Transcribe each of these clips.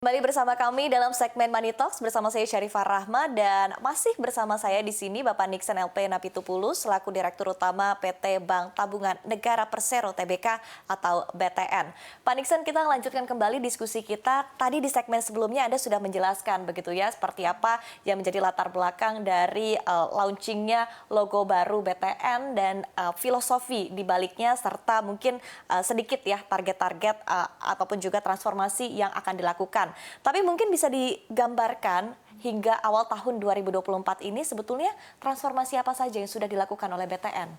Kembali bersama kami dalam segmen Money Talks bersama saya Syarifah Rahma dan masih bersama saya di sini Bapak Nixon LP Napitupulu selaku Direktur Utama PT Bank Tabungan Negara Persero Tbk atau BTN. Pak Nixon, kita lanjutkan kembali diskusi kita. Tadi di segmen sebelumnya Anda sudah menjelaskan begitu ya seperti apa yang menjadi latar belakang dari launchingnya logo baru BTN dan filosofi di baliknya serta mungkin sedikit ya target-target ataupun juga transformasi yang akan dilakukan. Tapi mungkin bisa digambarkan hingga awal tahun 2024 ini sebetulnya transformasi apa saja yang sudah dilakukan oleh BTN?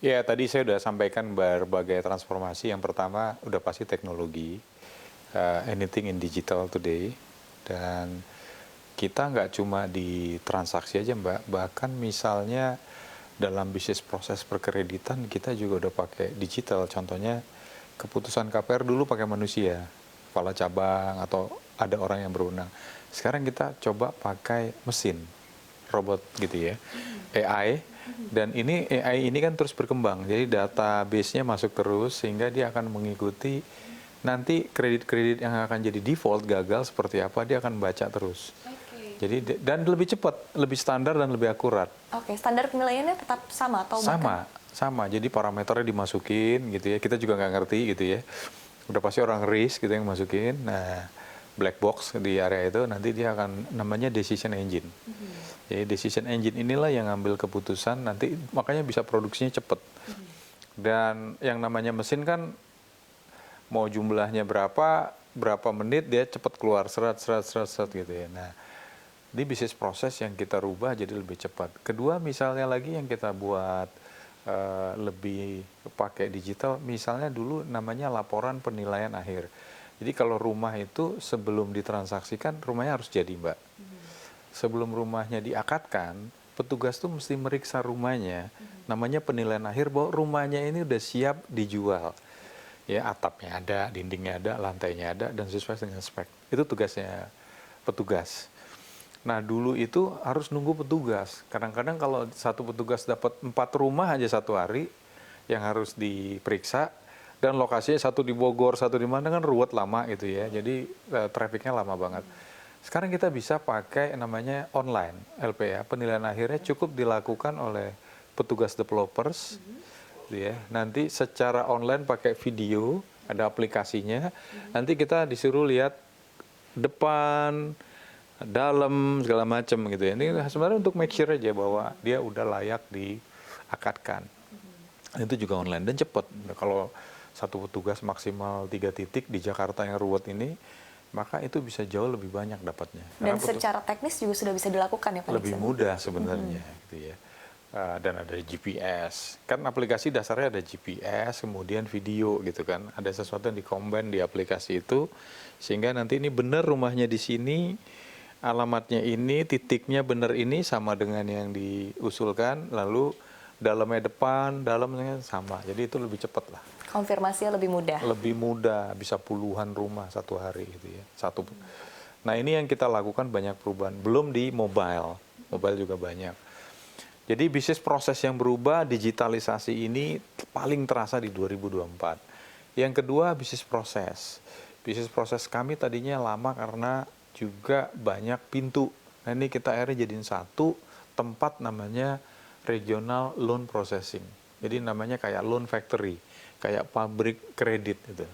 Ya, tadi saya sudah sampaikan berbagai transformasi. Yang pertama, udah pasti teknologi, anything in digital today. Dan kita nggak cuma di transaksi aja, Mbak. Bahkan misalnya dalam bisnis proses perkreditan, kita juga udah pakai digital. Contohnya, keputusan KPR dulu pakai manusia, kepala cabang atau ada orang yang berwenang. Sekarang kita coba pakai mesin, robot gitu ya, AI. Dan ini AI ini kan terus berkembang, jadi database-nya masuk terus sehingga dia akan mengikuti nanti kredit-kredit yang akan jadi default gagal seperti apa, dia akan baca terus. Jadi dan lebih cepat, lebih standar dan lebih akurat. Oke, standar penilaiannya tetap sama atau sama. Jadi parameternya dimasukin gitu ya. Kita juga nggak ngerti gitu ya. Udah pasti orang risk gitu yang masukin. Nah, black box di area itu nanti dia akan namanya decision engine. Jadi decision engine inilah yang ngambil keputusan nanti makanya bisa produksinya cepat. Dan yang namanya mesin kan mau jumlahnya berapa menit dia cepat keluar serat gitu ya. Nah, di bisnis proses yang kita rubah jadi lebih cepat. Kedua misalnya lagi yang kita buat lebih pakai digital, misalnya dulu namanya laporan penilaian akhir. Jadi kalau rumah itu sebelum ditransaksikan rumahnya harus jadi, Mbak. Sebelum rumahnya diakadkan, petugas tuh mesti meriksa rumahnya, namanya penilaian akhir bahwa rumahnya ini udah siap dijual. Ya, atapnya ada, dindingnya ada, lantainya ada, dan sesuai dengan spek. Itu tugasnya petugas. Nah dulu itu harus nunggu petugas. Kadang-kadang kalau satu petugas dapat 4 rumah aja satu hari yang harus diperiksa dan lokasinya satu di Bogor, satu di mana kan ruwet lama gitu ya. Jadi trafficnya lama banget. Sekarang kita bisa pakai namanya online LPA. Penilaian akhirnya cukup dilakukan oleh petugas developers. Gitu ya. Nanti secara online pakai video, ada aplikasinya. Nanti kita disuruh lihat depan, dalam segala macam gitu ya. Ini sebenarnya untuk make sure aja bahwa dia udah layak diakadkan. Itu juga online dan cepat. Kalau satu petugas maksimal 3 titik di Jakarta yang ruwet ini, maka itu bisa jauh lebih banyak dapatnya. Dan secara teknis juga sudah bisa dilakukan ya Pak Nixon? Lebih mudah sebenarnya gitu ya. Dan ada GPS. Kan aplikasi dasarnya ada GPS, kemudian video gitu kan. Ada sesuatu yang dikombin di aplikasi itu sehingga nanti ini benar rumahnya di sini, alamatnya ini, titiknya benar ini sama dengan yang diusulkan, lalu dalamnya depan, dalamnya sama. Jadi itu lebih cepat lah. Konfirmasinya lebih mudah? Lebih mudah, bisa puluhan rumah satu hari gitu ya. Nah ini yang kita lakukan banyak perubahan. Belum di mobile juga banyak. Jadi bisnis proses yang berubah, digitalisasi ini paling terasa di 2024. Yang kedua bisnis proses. Bisnis proses kami tadinya lama karena juga banyak pintu. Nah ini kita akhirnya jadiin satu tempat namanya regional loan processing. Jadi namanya kayak loan factory, kayak pabrik kredit gitu.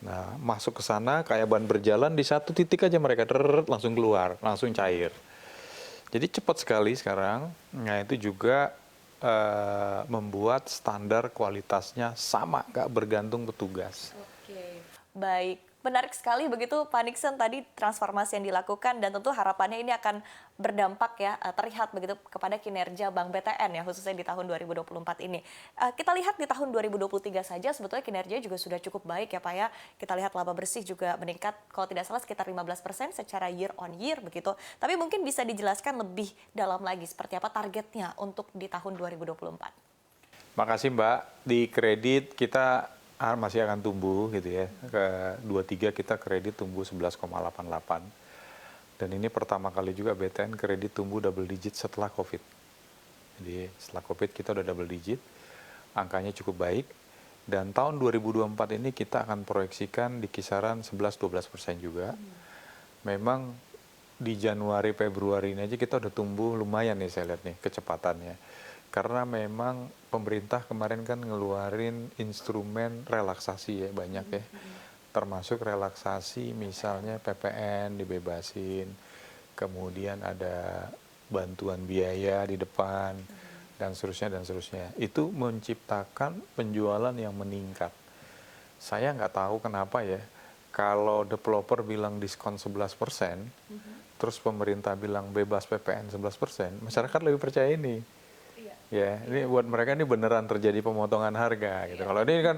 Nah masuk ke sana kayak ban berjalan di satu titik aja mereka langsung keluar, langsung cair. Jadi cepat sekali sekarang. Nah itu juga membuat standar kualitasnya sama, nggak bergantung petugas. Oke, baik. Menarik sekali begitu Pak Nixon tadi transformasi yang dilakukan dan tentu harapannya ini akan berdampak ya, terlihat begitu kepada kinerja Bank BTN ya khususnya di tahun 2024 ini. Kita lihat di tahun 2023 saja sebetulnya kinerja juga sudah cukup baik ya Pak ya. Kita lihat laba bersih juga meningkat kalau tidak salah sekitar 15% secara year on year begitu. Tapi mungkin bisa dijelaskan lebih dalam lagi seperti apa targetnya untuk di tahun 2024. Makasih Mbak, di kredit kita masih akan tumbuh gitu ya. Ke 23 kita kredit tumbuh 11,88. Dan ini pertama kali juga BTN kredit tumbuh double digit setelah Covid. Jadi setelah Covid kita udah double digit, angkanya cukup baik. Dan tahun 2024 ini kita akan proyeksikan di kisaran 11-12% juga. Memang di Januari, Februari ini aja kita udah tumbuh lumayan nih saya lihat nih kecepatannya. Karena memang pemerintah kemarin kan ngeluarin instrumen relaksasi ya banyak ya. Termasuk relaksasi misalnya PPN dibebasin, kemudian ada bantuan biaya di depan, dan seterusnya dan seterusnya. Itu menciptakan penjualan yang meningkat. Saya nggak tahu kenapa ya, kalau developer bilang diskon 11%, terus pemerintah bilang bebas PPN 11%, masyarakat lebih percaya ini. Ya, ini buat mereka ini beneran terjadi pemotongan harga gitu. Kalau ini kan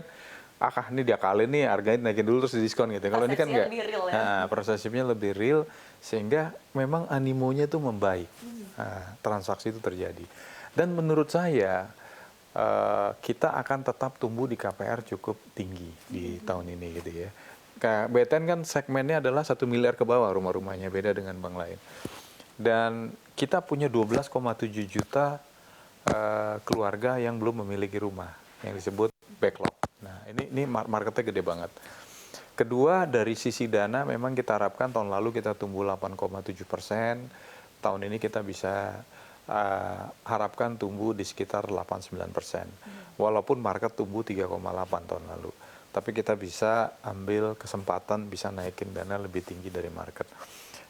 ini diakalin nih harganya naikin dulu terus diskon gitu. Kalau ini kan Persepsinya enggak. lebih real ya. Nah, persepsinya lebih real sehingga memang animonya itu membaik. Nah, transaksi itu terjadi. Dan menurut saya kita akan tetap tumbuh di KPR cukup tinggi di tahun ini gitu ya. BTN kan segmennya adalah 1 miliar ke bawah rumah-rumahnya, beda dengan bank lain. Dan kita punya 12,7 juta keluarga yang belum memiliki rumah, yang disebut backlog. Nah, ini marketnya gede banget. Kedua, dari sisi dana memang kita harapkan tahun lalu kita tumbuh 8,7%. Tahun ini kita bisa harapkan tumbuh di sekitar 8-9%. Walaupun market tumbuh 3,8 tahun lalu. Tapi kita bisa ambil kesempatan bisa naikin dana lebih tinggi dari market.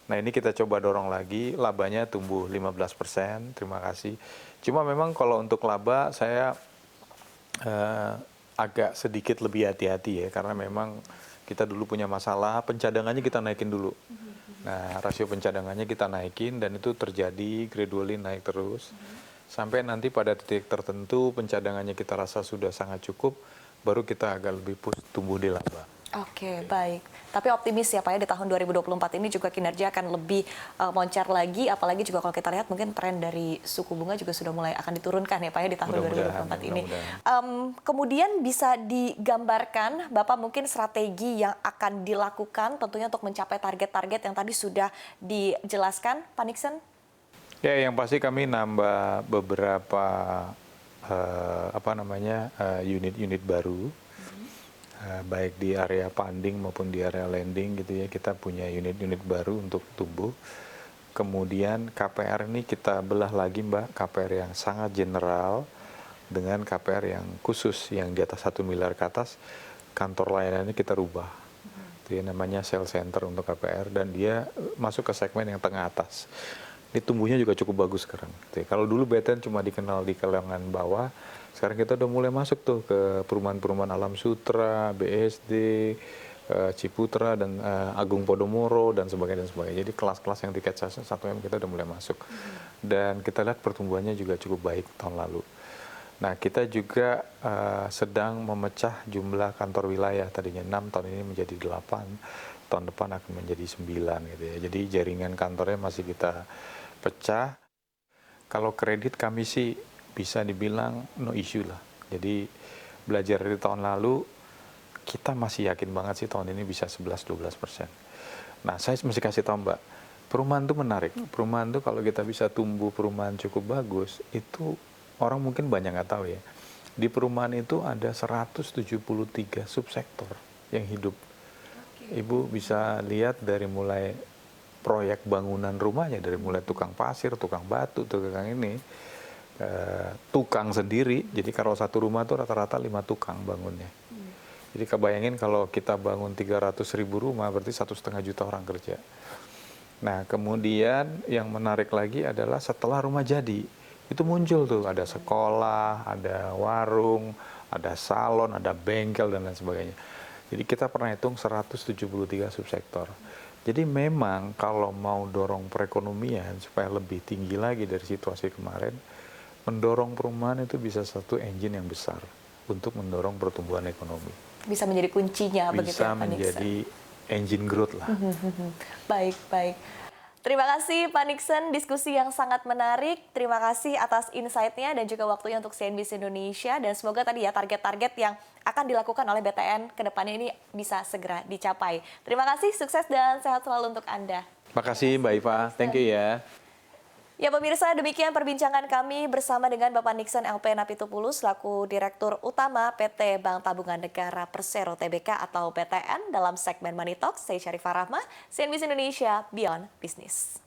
Nah, ini kita coba dorong lagi, labanya tumbuh 15%, terima kasih. Cuma memang kalau untuk laba saya agak sedikit lebih hati-hati ya, karena memang kita dulu punya masalah, pencadangannya kita naikin dulu. Nah, rasio pencadangannya kita naikin dan itu terjadi gradually naik terus. Sampai nanti pada titik tertentu pencadangannya kita rasa sudah sangat cukup, baru kita agak lebih push tumbuh di laba. Oke, baik. Tapi optimis ya Pak ya di tahun 2024 ini juga kinerja akan lebih moncer lagi, apalagi juga kalau kita lihat mungkin tren dari suku bunga juga sudah mulai akan diturunkan ya Pak ya di tahun 2024 ini. Kemudian bisa digambarkan Bapak mungkin strategi yang akan dilakukan tentunya untuk mencapai target-target yang tadi sudah dijelaskan, Pak Nixon? Ya, yang pasti kami nambah beberapa unit-unit baru. Baik di area funding maupun di area lending gitu ya, kita punya unit-unit baru untuk tumbuh. Kemudian KPR ini kita belah lagi Mbak, KPR yang sangat general dengan KPR yang khusus yang di atas 1 miliar ke atas, kantor layanannya kita rubah. Itu namanya sales center untuk KPR dan dia masuk ke segmen yang tengah atas. Ini tumbuhnya juga cukup bagus sekarang. Kalau dulu BTN cuma dikenal di kalangan bawah, sekarang kita udah mulai masuk tuh ke perumahan-perumahan Alam Sutra, BSD, Ciputra, dan Agung Podomoro, dan sebagainya. Jadi kelas-kelas yang tiket 1M kita udah mulai masuk. Dan kita lihat pertumbuhannya juga cukup baik tahun lalu. Nah, kita juga sedang memecah jumlah kantor wilayah. Tadinya 6, tahun ini menjadi 8. Tahun depan akan menjadi 9 gitu ya. Jadi jaringan kantornya masih kita pecah. Kalau kredit kami sih bisa dibilang no issue lah. Jadi belajar dari tahun lalu, kita masih yakin banget sih tahun ini bisa 11-12%. Nah, saya mesti kasih tahu Mbak, perumahan itu menarik. Perumahan itu kalau kita bisa tumbuh perumahan cukup bagus, itu orang mungkin banyak nggak tahu ya. Di perumahan itu ada 173 subsektor yang hidup. Ibu bisa lihat dari mulai proyek bangunan rumahnya, dari mulai tukang pasir, tukang batu, tukang ini, tukang sendiri. Jadi kalau satu rumah tuh rata-rata 5 tukang bangunnya. Jadi kebayangin kalau kita bangun 300.000 rumah, berarti 1,5 juta orang kerja. Nah, kemudian yang menarik lagi adalah setelah rumah jadi, itu muncul tuh ada sekolah, ada warung, ada salon, ada bengkel, dan lain sebagainya. Jadi kita pernah hitung 173 subsektor. Jadi memang kalau mau dorong perekonomian supaya lebih tinggi lagi dari situasi kemarin, mendorong perumahan itu bisa satu engine yang besar untuk mendorong pertumbuhan ekonomi. Bisa menjadi kuncinya begitu ya Pak Nixon? Bisa menjadi engine growth lah. Baik, baik. Terima kasih Pak Nixon, diskusi yang sangat menarik. Terima kasih atas insight-nya dan juga waktunya untuk CNBC Indonesia. Dan semoga tadi ya target-target yang akan dilakukan oleh BTN ke depannya ini bisa segera dicapai. Terima kasih, sukses dan sehat selalu untuk Anda. Terima kasih Mbak Iva, thank you ya. Ya pemirsa, demikian perbincangan kami bersama dengan Bapak Nixon LP Napitupulu selaku Direktur Utama PT Bank Tabungan Negara Persero Tbk atau BTN dalam segmen Money Talks. Saya Syarifah Rahma, CNBC Indonesia Beyond Business.